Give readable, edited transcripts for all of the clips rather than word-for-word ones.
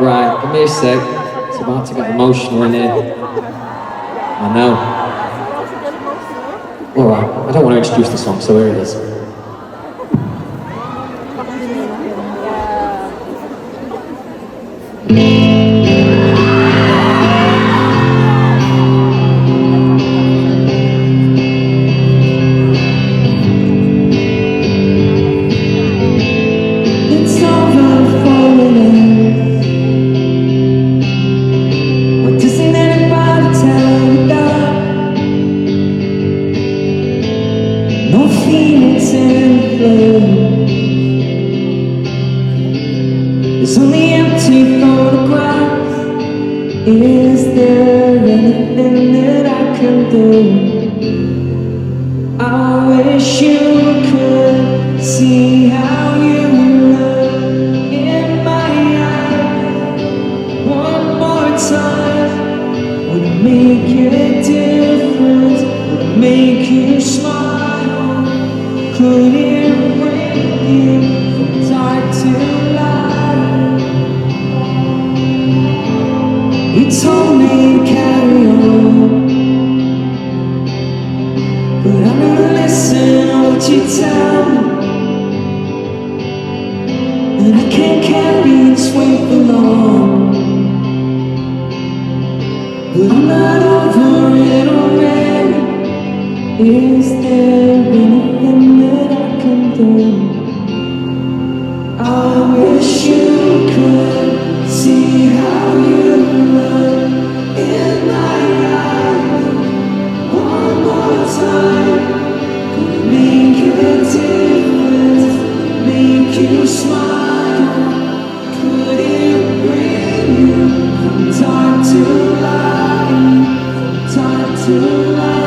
Right, give me a sec. It's about to get emotional in here. I know. Alright, I don't want to introduce the song, so here it is. No feelings in flow. There's only empty photographs. Is there anything that I can do? I wish you could see how you look in my eyes. One more time. Would it make a difference? Would it make you smile? Could it bring you from dark to light? You told me to carry on, but I never listen to what you tell me. And I can't carry this weight for long. But I'm not over it already. Is there anything that I can do? I wish you could see how you look in my eyes. One more time. Could it make a difference? Make you smile? Could it bring you from dark to light? From dark to light?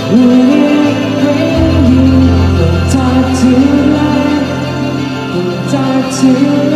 Would it bring you from dark to light, from dark to light?